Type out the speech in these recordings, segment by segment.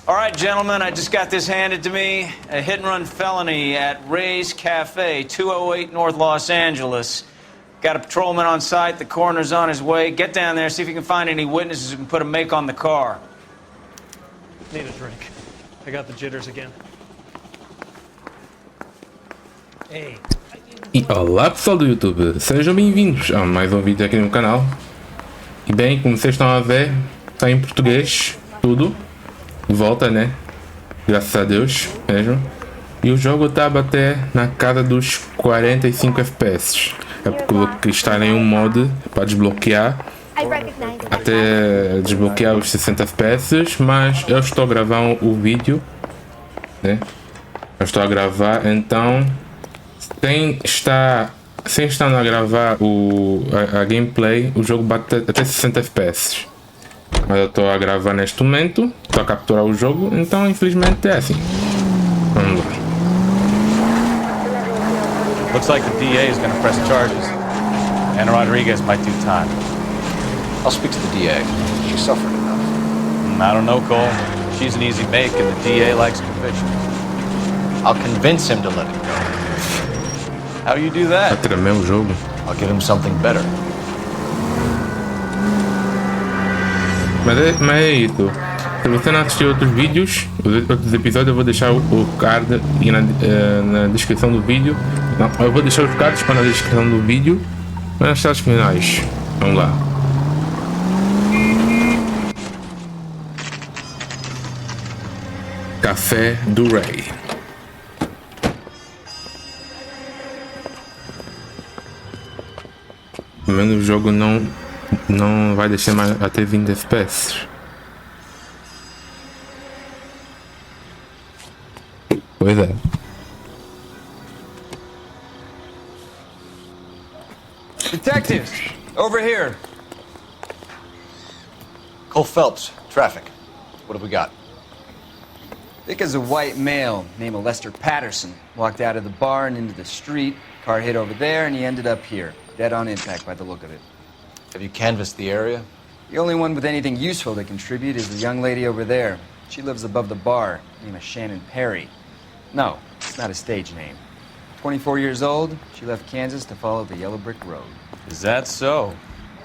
All right, gentlemen, I just got this handed to me. A hit-and-run felony at Ray's Cafe, 208 North Los Angeles. Got a patrolman on site. The coroner's on his way. Get down there, see if you can find any witnesses who can put a make on the car. Need a drink. I got the jitters again. Hey. E olá pessoal do YouTube, sejam bem-vindos a mais um vídeo aqui no canal. E bem, como vocês estão a ver, está em português, tudo. De volta, né? Graças a Deus mesmo. E o jogo está a bater na casa dos 45 FPS. É porque está em um mod para desbloquear, até desbloquear os 60 FPS. Mas eu estou a gravar o vídeo, né? Eu estou a gravar, então sem estar a gravar a gameplay, o jogo bate até 60 FPS. Mas eu estou a gravar neste momento, estou a capturar o jogo, então infelizmente é assim. Vamos lá. Looks like the DA is going to press charges. Anna Rodriguez might do time. I'll speak to the DA. She suffered enough. I don't know, Cole. She's an easy make, and the DA likes conviction. I'll convince him to let it go. How do you do that? Vai tremer o jogo. I'll give him something better. Mas é isso. Se você não assistiu outros vídeos, outros episódios, eu vou deixar o card e na descrição do vídeo. Não, eu vou deixar os cards na descrição do vídeo, mas nas telas finais. Vamos lá. Café do Ray. Pelo menos o jogo não vai deixar mais até 20 FPS. Pois é. Detectives, over here. Cole Phelps, traffic. What have we got? Thick as a white male named Lester Patterson walked out of the bar and into the street. Car hit over there and he ended up here. Dead on impact by the look of it. Have you canvassed the area? The only one with anything useful to contribute is the young lady over there. She lives above the bar. Name is Shannon Perry. No, it's not a stage name. 24 years old, she left Kansas to follow the yellow brick road. Is that so?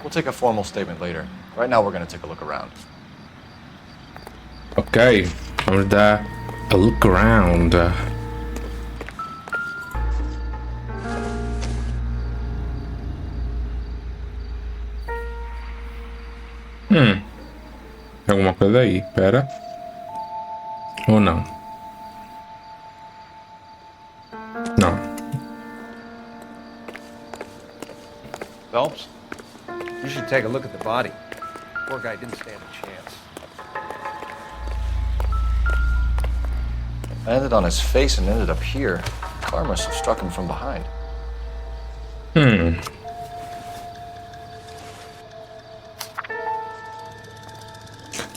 We'll take a formal statement later. Right now we're going to take a look around. Ok, vamos dar a look around. Alguma coisa aí, pera. Ou não? Não. Phelps, you should take a look at the body. Poor guy didn't stand a chance. Landed on his face and ended up here. Car must have struck him from behind.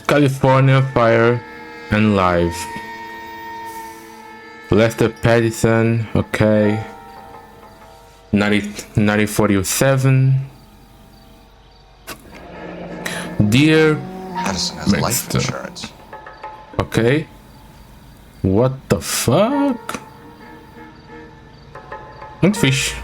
California Fire and Live. Lester Patterson, okay. 9047. Dear Patterson has life insurance. Okay. What the fuck? Muito fixe.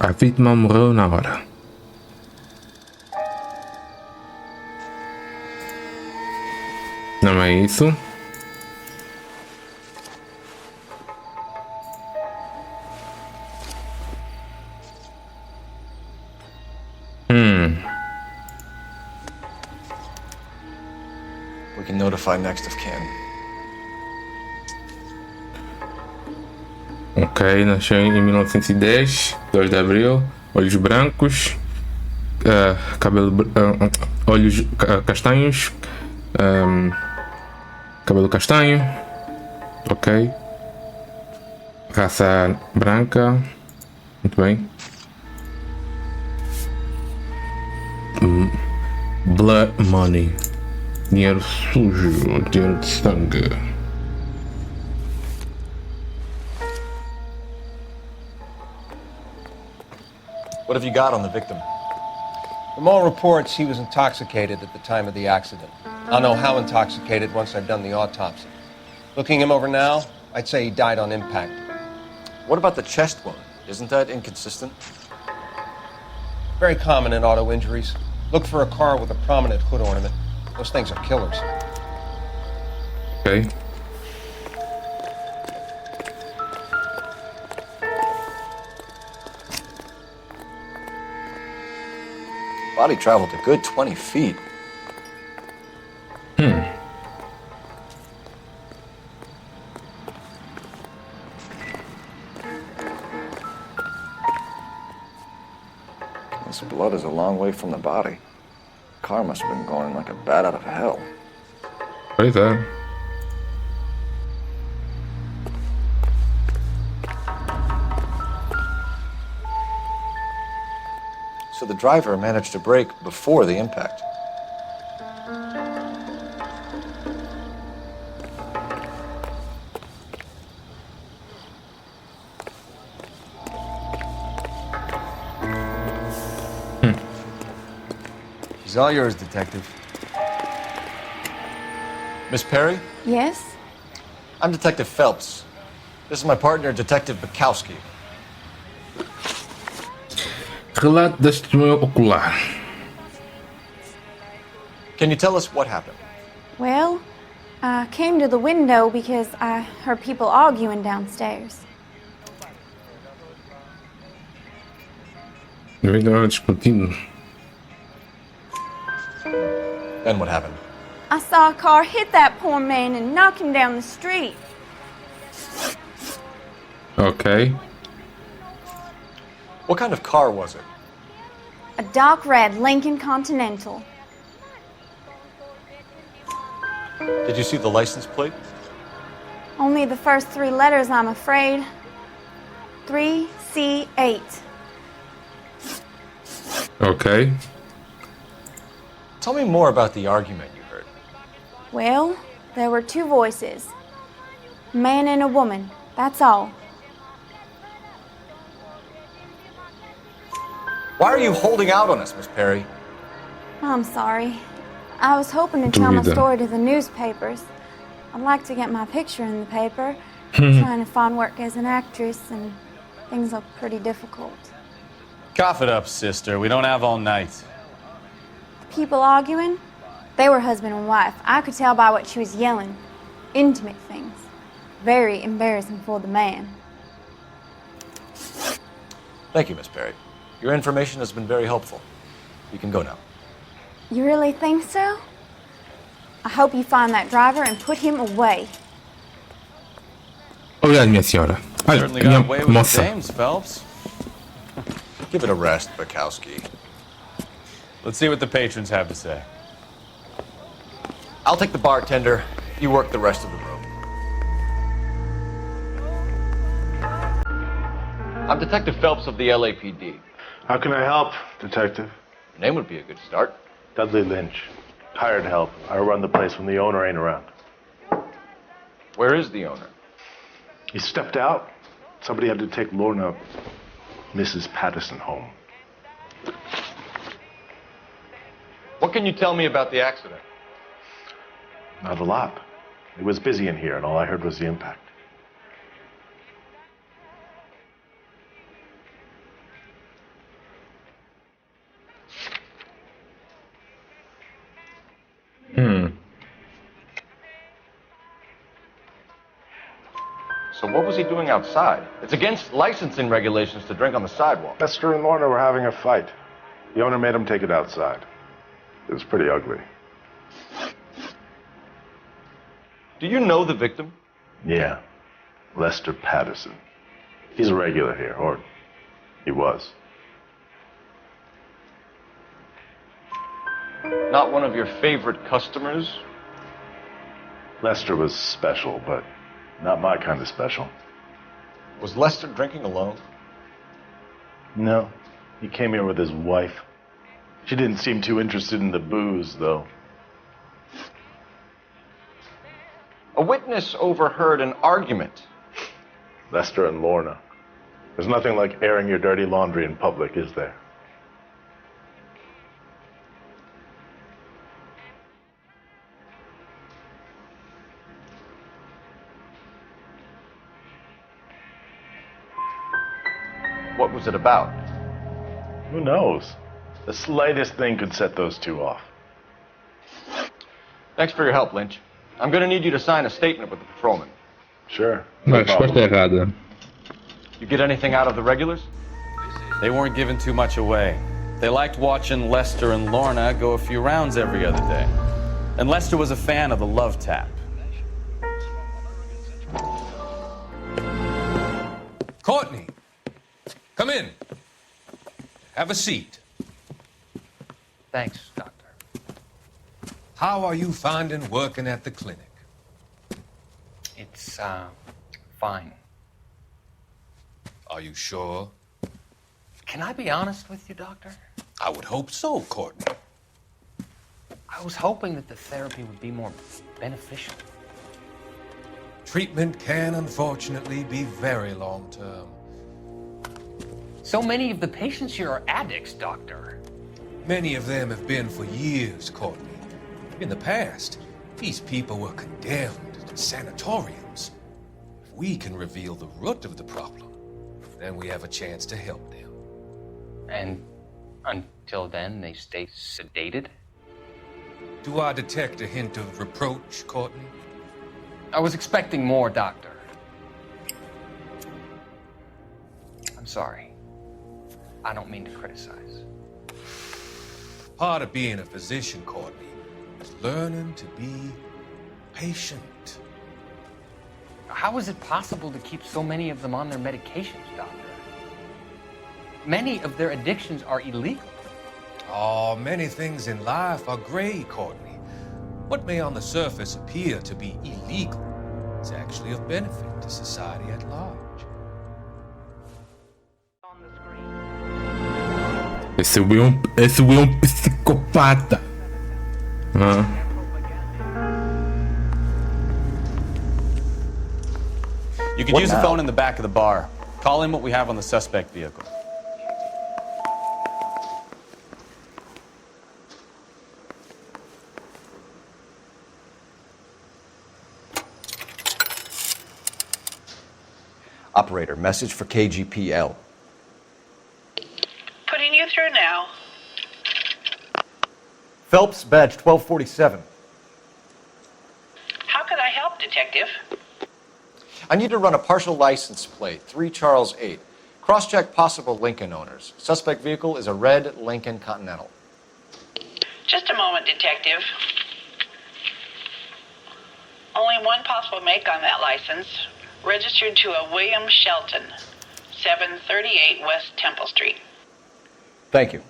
A vítima morreu na hora. Não é isso? We can notify next of kin. Ok, nasceu em 1910, 2 de abril, olhos brancos, olhos castanhos, cabelo castanho, ok, raça branca, muito bem. Blood money. Dinheiro sujo, dinheiro de sangue. What have you got on the victim? From all reports, he was intoxicated at the time of the accident. I'll know how intoxicated once I've done the autopsy. Looking him over now, I'd say he died on impact. What about the chest wound? Isn't that inconsistent? Very common in auto injuries. Look for a car with a prominent hood ornament. Those things are killers. Ok. Body traveled a good 20 feet. This blood is a long way from the body. Car must have been going like a bat out of hell. Pois é. So the driver managed to brake before the impact. She's all yours, Detective. Miss Perry? Yes? I'm Detective Phelps. This is my partner, Detective Bukowski. Relato da testemunha ocular. Can you tell us what happened? Well, I came to the window because I heard people arguing downstairs. Melhor discutindo. Then what happened? I saw a car hit that poor man and knock him down the street. Ok. What kind of car was it? A dark red Lincoln Continental. Did you see the license plate? Only the first three letters, I'm afraid. 3C8. Ok. Tell me more about the argument you heard. Well, there were two voices. A man and a woman, that's all. Why are you holding out on us, Miss Perry? I'm sorry. I was hoping to tell my Dúvida. story to the newspapers. I'd like to get my picture in the paper. Trying to find work as an actress, and things look pretty difficult. Cough it up, sister. We don't have all night. The people arguing, they were husband and wife. I could tell by what she was yelling. Intimate things. Very embarrassing for the man. Thank you, Miss Perry. Your information has been very helpful. You can go now. You really think so? I hope you find that driver and put him away. Obrigado, minha senhora. Olha, Certainly got away minha with the moça. dames, Phelps. Give it a rest, Bukowski. Let's see what the patrons have to say. I'll take the bartender. You work the rest of the room. I'm Detective Phelps of the LAPD. How can I help, Detective? Your name would be a good start. Dudley Lynch. Hired help. I run the place when the owner ain't around. Where is the owner? He stepped out. Somebody had to take Lorna, Mrs. Patterson, home. What can you tell me about the accident? Not a lot. It was busy in here, and all I heard was the impact. So what was he doing outside? It's against licensing regulations to drink on the sidewalk. Lester and Lorna were having a fight. The owner made him take it outside. It was pretty ugly. Do you know the victim? Yeah. Lester Patterson. He's a regular here, or he was. Not one of your favorite customers? Lester was special, but not my kind of special. Was Lester drinking alone? No. He came here with his wife. She didn't seem too interested in the booze, though. A witness overheard an argument. Lester and Lorna. There's nothing like airing your dirty laundry in public, is there? What was it about? Who knows? The slightest thing could set those two off. Thanks for your help, Lynch. I'm gonna need you to sign a statement with the patrolman. Sure. A resposta errada. You get anything out of the regulars? They weren't giving too much away. They liked watching Lester and Lorna go a few rounds every other day. And Lester was a fan of the love tap. Courtney, come in. Have a seat. Thanks, Doctor. How are you finding working at the clinic? It's, fine. Are you sure? Can I be honest with you, Doctor? I would hope so, Courtney. I was hoping that the therapy would be more beneficial. Treatment can unfortunately be very long-term. So many of the patients here are addicts, Doctor. Many of them have been for years, Courtney. In the past, these people were condemned to sanatoriums. If we can reveal the root of the problem, then we have a chance to help them. And until then, they stay sedated? Do I detect a hint of reproach, Courtney? I was expecting more, Doctor. I'm sorry. I don't mean to criticize. Part of being a physician, Courtney, is learning to be patient. How is it possible to keep so many of them on their medications, Doctor? Many of their addictions are illegal. Oh, many things in life are gray, Courtney. What may on the surface appear to be illegal is actually of benefit to society at large. Esse Will é um psicopata. You could use the phone in the back of the bar. Call in what we have on the suspect vehicle. Operator, message for KGPL. Putting you through now. Phelps, badge 1247. How could I help, Detective? I need to run a partial license plate, 3 Charles 8. Cross-check possible Lincoln owners. Suspect vehicle is a red Lincoln Continental. Just a moment, Detective. Only one possible make on that license. Registered to a William Shelton, 738 West Temple Street. Thank you.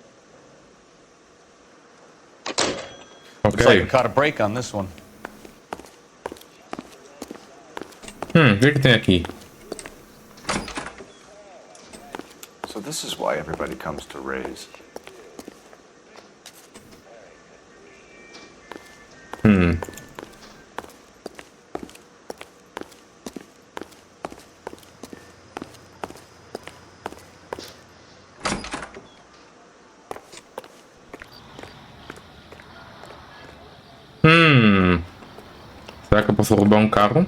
Looks like we caught a break on this one. O que tem aqui? So this is why everybody comes to Ray's. Será que eu posso roubar um carro?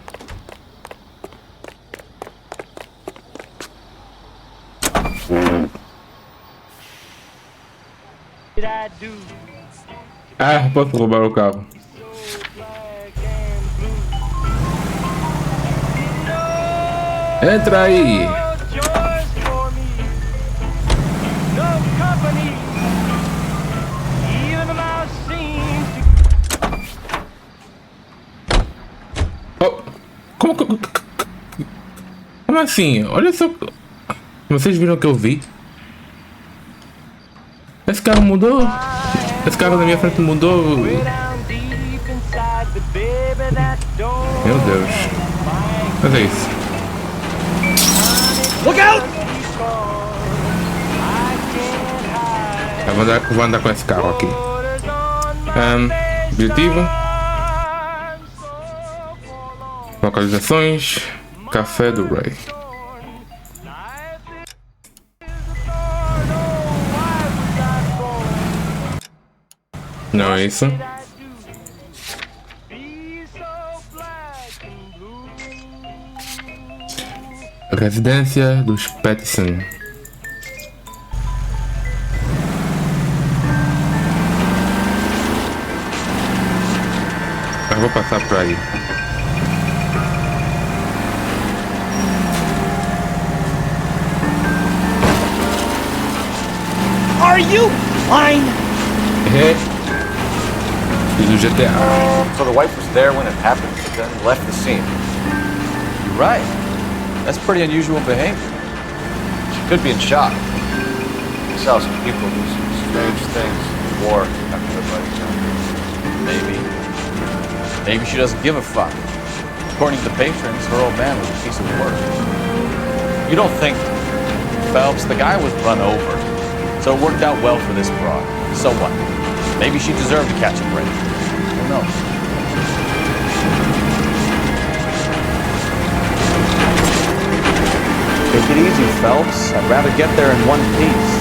Ah, posso roubar o carro. Entra aí! Oh, como assim? Olha só. Vocês viram o que eu vi? Esse cara mudou. Esse cara na minha frente mudou. Meu Deus. Mas é isso. Look out! vou andar com esse carro aqui. Objetivo. Localizações. Café do Rei. Não é isso. Residência dos Peterson. Eu vou passar por aí. Are you fine? E do GTA. So the wife was there when it happened, but then left the scene. You're right. That's pretty unusual behavior. She could be in shock. We saw some people do some strange things in war after their buddies died. Maybe she doesn't give a fuck. According to the patrons, her old man was a piece of work. You don't think... Phelps, the guy was run over. So it worked out well for this broad. So what? Maybe she deserved to catch a break. Who knows? Take it easy, Phelps. I'd rather get there in one piece.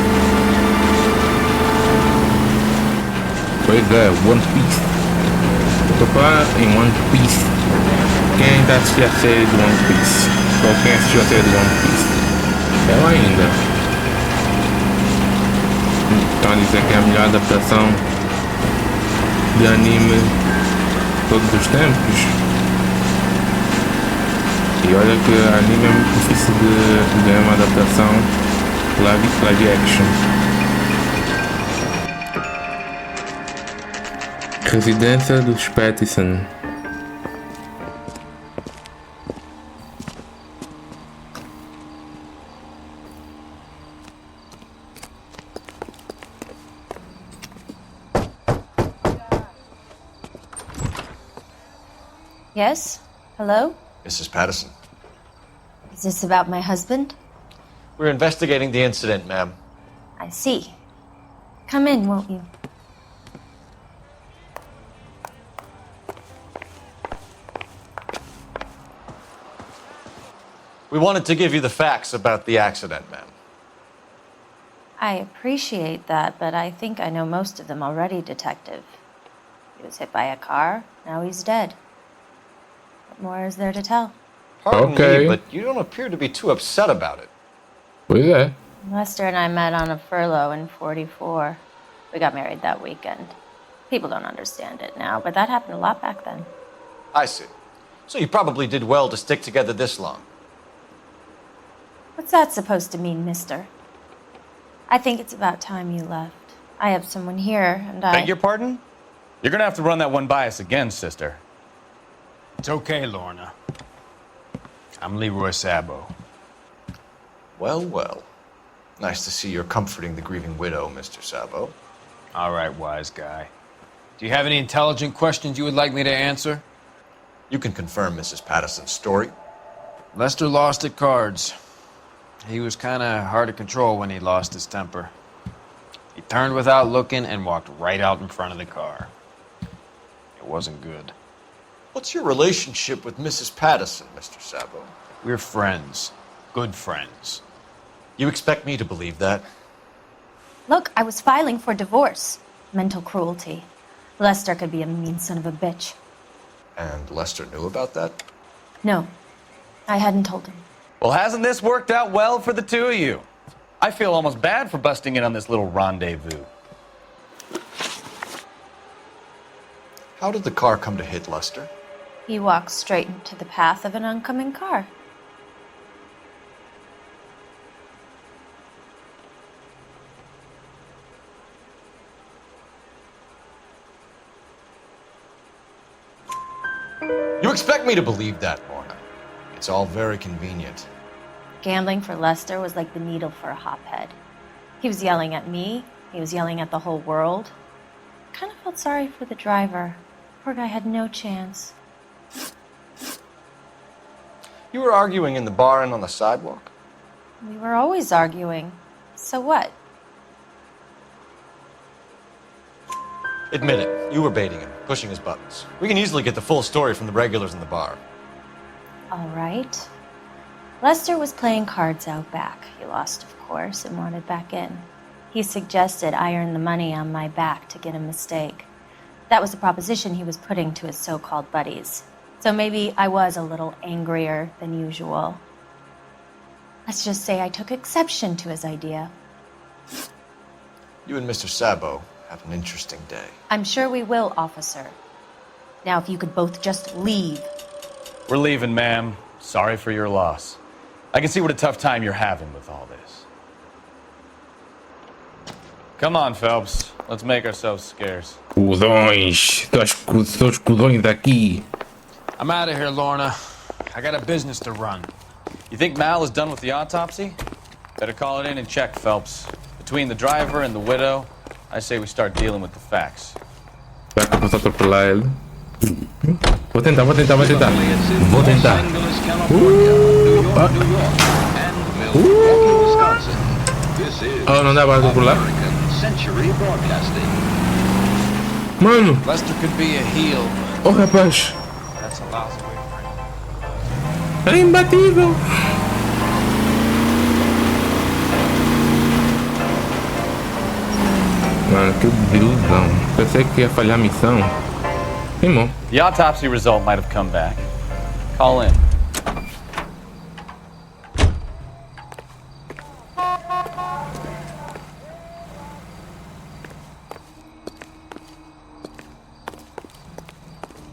Pois é, One Piece. Eu tô lá em One Piece. Quem ainda assistiu a série do One Piece? Ou quem assistiu a série do One Piece? Eu ainda. Então dizer que é a melhor adaptação de anime de todos os tempos. E olha que anime é muito difícil de ganhar uma adaptação live action. Residência dos Peterson. Yes? Hello? Mrs. Patterson. Is this about my husband? We're investigating the incident, ma'am. I see. Come in, won't you? We wanted to give you the facts about the accident, ma'am. I appreciate that, but I think I know most of them already, Detective. He was hit by a car, now he's dead. What more is there to tell? Pardon me, but you don't appear to be too upset about it. Pois é. Lester and I met on a furlough in '44. We got married that weekend. People don't understand it now, but that happened a lot back then. I see. So you probably did well to stick together this long. What's that supposed to mean, mister? I think it's about time you left. I have someone here, and I... Beg your pardon? You're gonna have to run that one by us again, sister. It's okay, Lorna. I'm Leroy Sabo. Well, well. Nice to see you're comforting the grieving widow, Mr. Sabo. All right, wise guy. Do you have any intelligent questions you would like me to answer? You can confirm Mrs. Patterson's story. Lester lost at cards. He was kind of hard to control when he lost his temper. He turned without looking and walked right out in front of the car. It wasn't good. What's your relationship with Mrs. Patterson, Mr. Sabo? We're friends. Good friends. You expect me to believe that? Look, I was filing for divorce. Mental cruelty. Lester could be a mean son of a bitch. And Lester knew about that? No, I hadn't told him. Well, hasn't this worked out well for the two of you? I feel almost bad for busting in on this little rendezvous. How did the car come to hit Lester? He walked straight into the path of an oncoming car. You expect me to believe that, Lorna? It's all very convenient. Gambling for Lester was like the needle for a hophead. He was yelling at me. He was yelling at the whole world. I kind of felt sorry for the driver. Poor guy had no chance. You were arguing in the bar and on the sidewalk? We were always arguing. So what? Admit it, you were baiting him, pushing his buttons. We can easily get the full story from the regulars in the bar. All right. Lester was playing cards out back. He lost, of course, and wanted back in. He suggested I earn the money on my back to get a mistake. That was the proposition he was putting to his so-called buddies. So maybe I was a little angrier than usual. Let's just say I took exception to his idea. You and Mr. Sabo have an interesting day. I'm sure we will, officer. Now, if you could both just leave. We're leaving, ma'am. Sorry for your loss. I can see what a tough time you're having with all this. Come on, Phelps. Let's make ourselves scarce. Cudões. Seus cudões aqui. I'm out of here, Lorna. I got a business to run. You think Mal is done with the autopsy? Better call it in and check, Phelps. Between the driver and the widow, I say we start dealing with the facts. Será que eu posso atropelar ele? Vou tentar. Oh, não dá para atropelar? Mano! Lester could be a heel. Oh, rapaz! That's a lousy way É imbatível! Mano, que desilusão. Pensei que ia falhar a missão. Queimou. The autopsy result might have come back. Call in.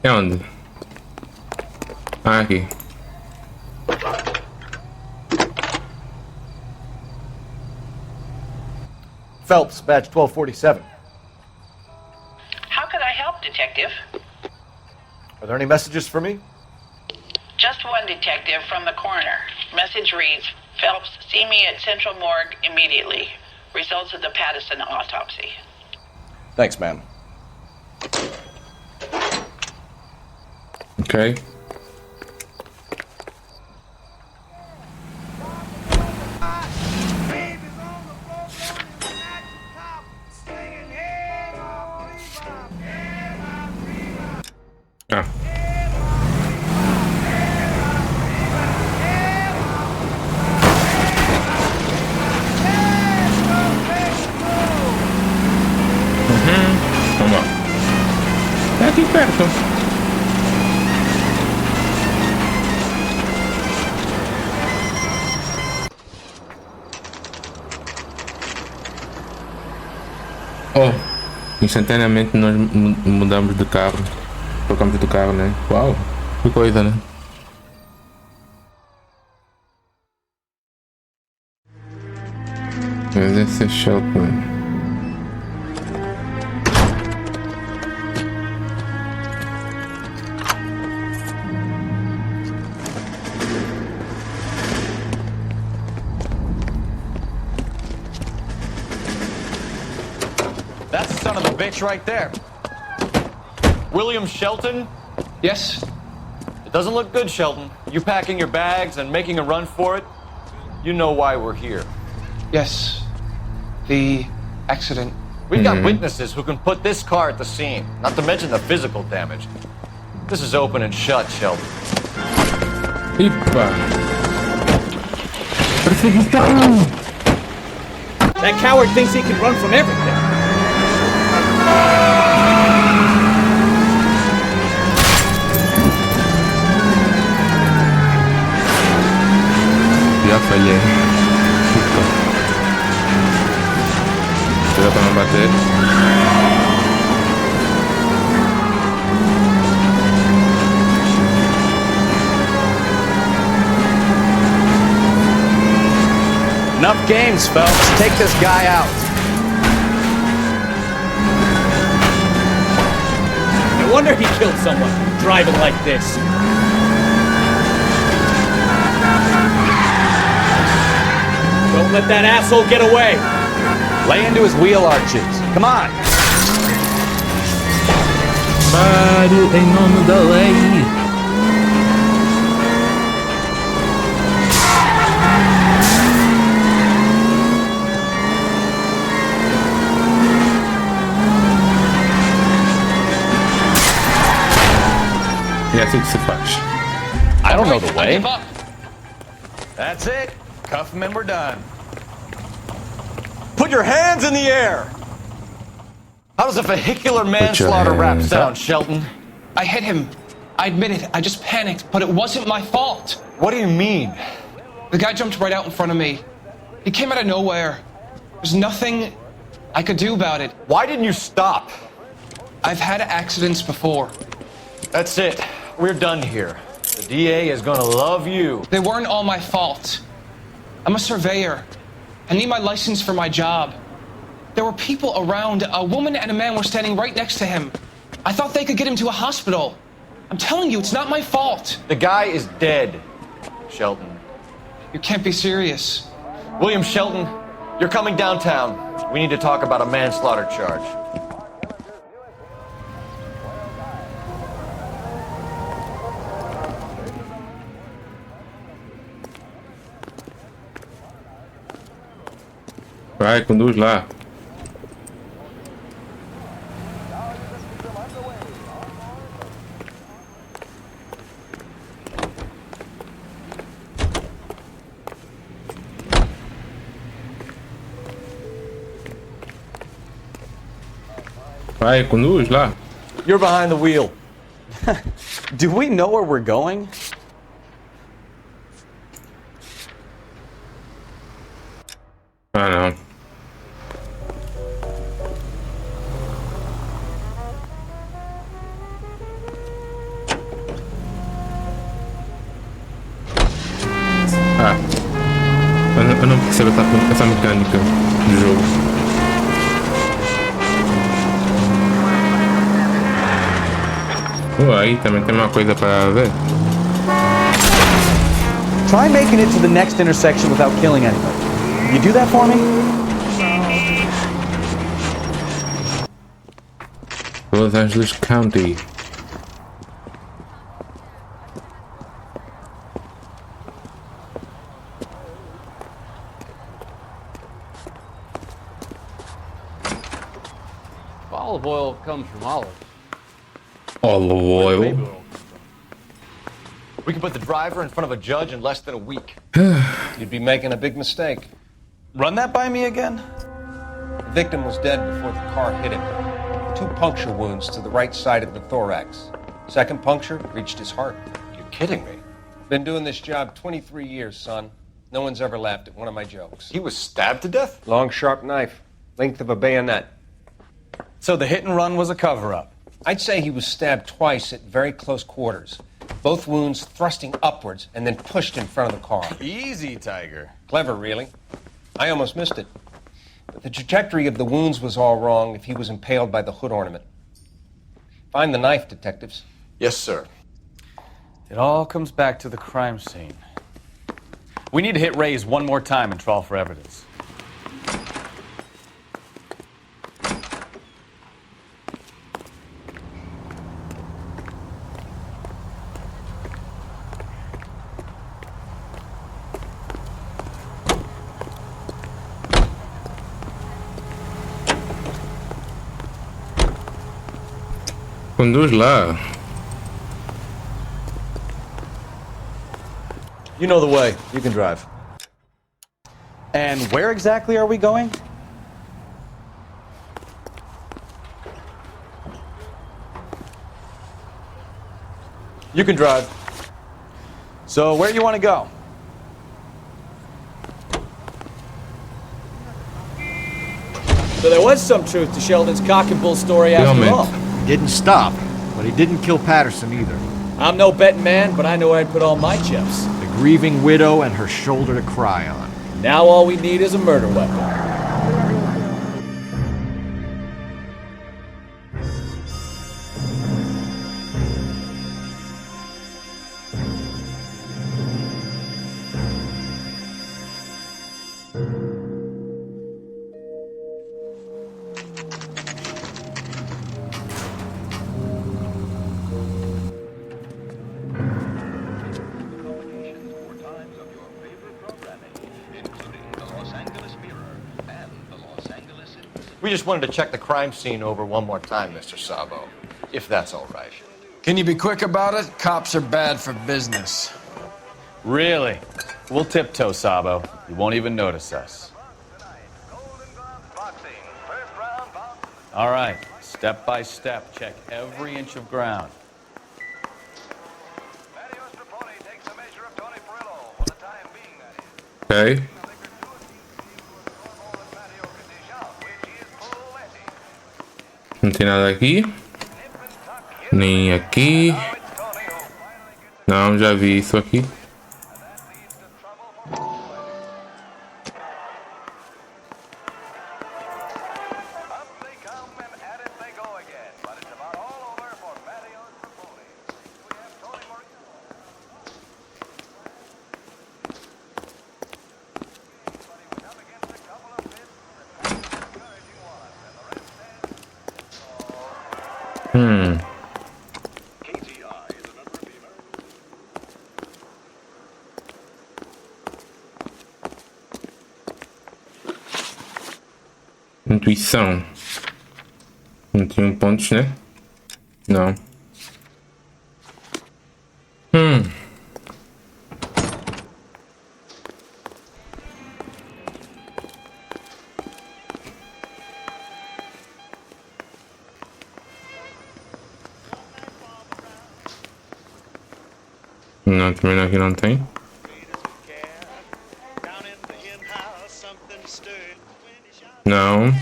É onde? Ah, aqui. Phelps, badge 1247. How could I help, Detective? Are there any messages for me? Just one detective from the coroner. Message reads, Phelps, see me at Central Morgue immediately. Results of the Patterson autopsy. Thanks, ma'am. Ok. Ah. Vamos lá. É aqui perto. Oh, instantaneamente nós mudamos de carro. Trocamos de carro, né? Uau, que coisa, né? Mas esse é chato, né? That's the son of a bitch right there. William Shelton? Yes? It doesn't look good, Shelton. You packing your bags and making a run for it? You know why we're here. Yes. The accident. We've got witnesses who can put this car at the scene, not to mention the physical damage. This is open and shut, Shelton. Epa! Perseguição! That coward thinks he can run from everything. Já falhei. Cuidado pra não bater. Enough games, Phelps. Take this guy out. No wonder he killed someone driving like this. Don't let that asshole get away. Lay into his wheel arches. Come on. Pare em nome da lei. sei o que se faz. I don't know the way. That's it. Cuff him and we're done. Put your hands in the air! How does a vehicular manslaughter rap sound, Shelton? I hit him. I admit it. I just panicked, but it wasn't my fault. What do you mean? The guy jumped right out in front of me. He came out of nowhere. There's nothing I could do about it. Why didn't you stop? I've had accidents before. That's it. We're done here. The DA is gonna love you. They weren't all my fault. I'm a surveyor. I need my license for my job. There were people around. A woman and a man were standing right next to him. I thought they could get him to a hospital. I'm telling you, it's not my fault. The guy is dead, Shelton. You can't be serious. William Shelton, you're coming downtown. We need to talk about a manslaughter charge. Vai, conduz lá. Vai, conduz lá. You're behind the wheel. Do we know where we're going? Ah, não. Ah. Eu não percebo essa mecânica do jogo. Aí também tem uma coisa para ver. Try making it to the next intersection without killing anybody. You do that for me? Los Angeles County. Olive oil comes from olives. Olive oil. We can put the driver in front of a judge in less than a week. You'd be making a big mistake. Run that by me again? The victim was dead before the car hit him. 2 puncture wounds to the right side of the thorax. Second puncture reached his heart. You're kidding me. Been doing this job 23 years, son. No one's ever laughed at one of my jokes. He was stabbed to death? Long, sharp knife. Length of a bayonet. So the hit and run was a cover-up? I'd say he was stabbed twice at very close quarters. Both wounds thrusting upwards and then pushed in front of the car. Easy, Tiger. Clever, really. I almost missed it. But the trajectory of the wounds was all wrong if he was impaled by the hood ornament. Find the knife, detectives. Yes, sir. It all comes back to the crime scene. We need to hit Ray's one more time and trawl for evidence. Conduz lá. You know the way. You can drive. And where exactly are we going? You can drive. So where do you want to go? So there was some truth to Sheldon's cock and bull story after all. He didn't stop, but he didn't kill Patterson either. I'm no betting man, but I know where I'd put all my chips. The grieving widow and her shoulder to cry on. Now all we need is a murder weapon. We just wanted to check the crime scene over one more time, Mr. Sabo, if that's all right. Can you be quick about it? Cops are bad for business. Really? We'll tiptoe, Sabo. You won't even notice us. All right, step by step, check every inch of ground. Ok. Não tem nada aqui. Nem aqui. Não, já vi isso aqui. Intuição. 21 pontos, né? Não. Não, também aqui não tem. Não.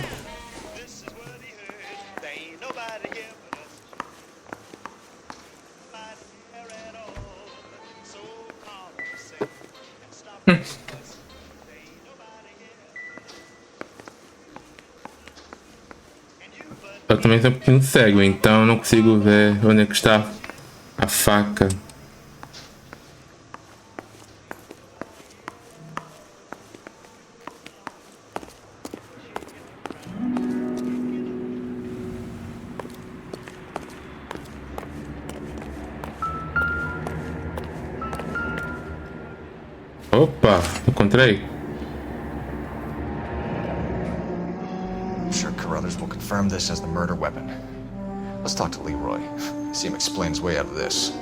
Eu também estou um pouquinho cego, então não consigo ver onde é que está a faca. Opa, encontrei. I'm sure Carruthers will confirm this as the murder weapon. Let's talk to Leroy. See him explain his way out of this.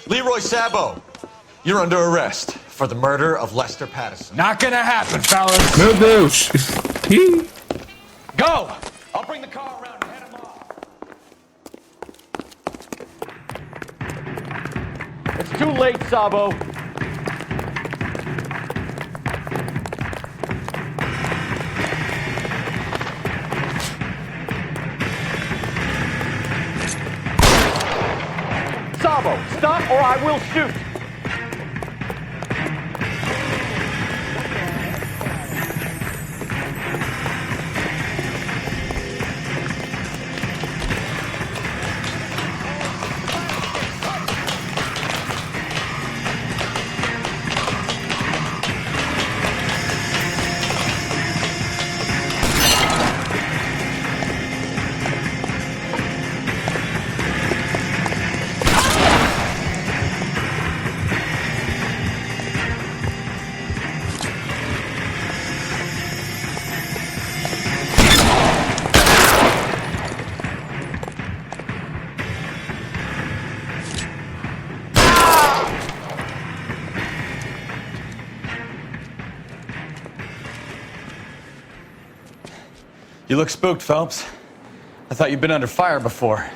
Leroy Sabo, you're under arrest for the murder of Lester Patterson. Not gonna happen, fellas. Meu Deus! Go! I'll bring the car around and head him off. It's too late, Sabo. Sabo, stop or I will shoot. You look spooked, Phelps. I thought you'd been under fire before.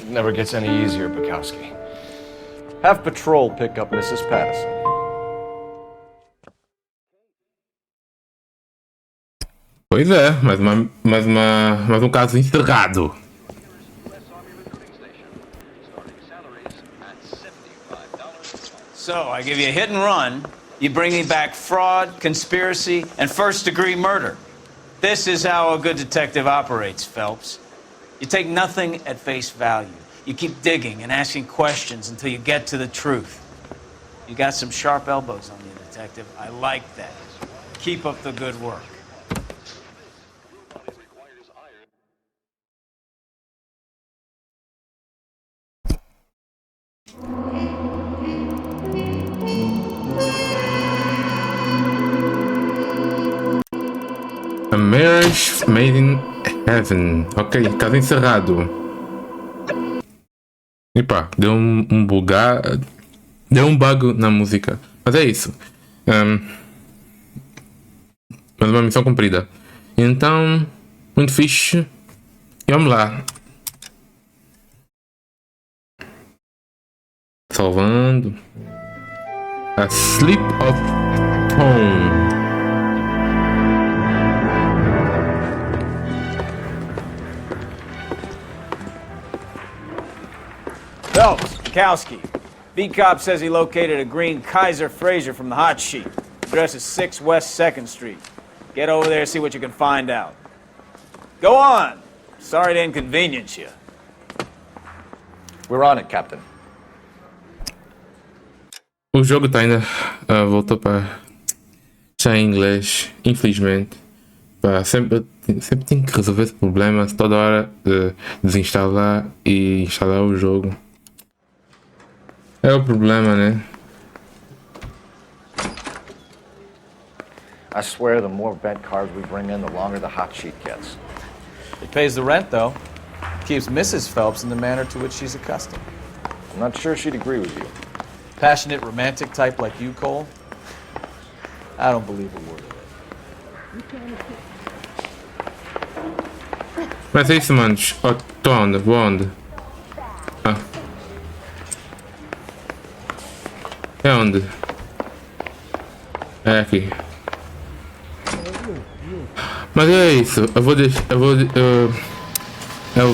It never gets any easier, Bukowski. Have patrol pick up Mrs. Patterson. Pois é, mais um caso encerrado. So, I give you a hit and run, you bring me back fraud, conspiracy, and first-degree murder. This is how a good detective operates, Phelps. You take nothing at face value. You keep digging and asking questions until you get to the truth. You got some sharp elbows on you, detective. I like that. Keep up the good work. A marriage made in heaven. Ok, caso encerrado. Epá, deu um bugado. Deu um bug na música. Mas é isso. Mas uma missão cumprida. Então, muito fixe. E vamos lá. Salvando. A Slip of Tongue. Phelps, Kowski. V-Cop says he located a green Kaiser Fraser from the hot sheet. Address is 6 West 2nd Street. Get over there and see what you can find out. Go on! Sorry to inconvenience you. We're on it, Captain. O jogo tá ainda voltou para já em inglês, infelizmente. Pá, sempre tenho que resolver esse problema toda hora de desinstalar e instalar o jogo. É o problema, né? I swear the more vet cards we bring in, the longer the hot sheet gets. It pays the rent, though. Keeps Mrs. Phelps in the manner to which she's accustomed. I'm not sure she'd agree with you. Passionate, romantic type like you, Cole? I don't believe a word of it. Mas é isso, manos. Oh, tô onde? Vou onde? Ah. É onde? É aqui. Mas é isso. Eu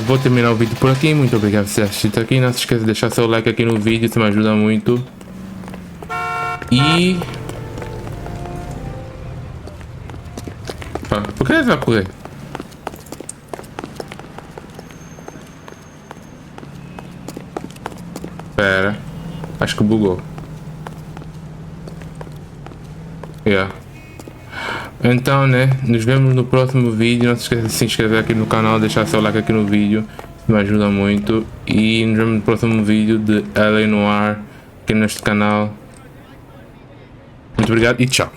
vou terminar o vídeo por aqui. Muito obrigado por ter assistido aqui. Não se esqueça de deixar seu like aqui no vídeo. Isso me ajuda muito. E... por que ele vai correr? Pera. Acho que bugou. Então, né, nos vemos no próximo vídeo. Não se esqueça de se inscrever aqui no canal, deixar seu like aqui no vídeo, isso me ajuda muito. E nos vemos no próximo vídeo de Noire aqui neste canal. Muito obrigado e tchau.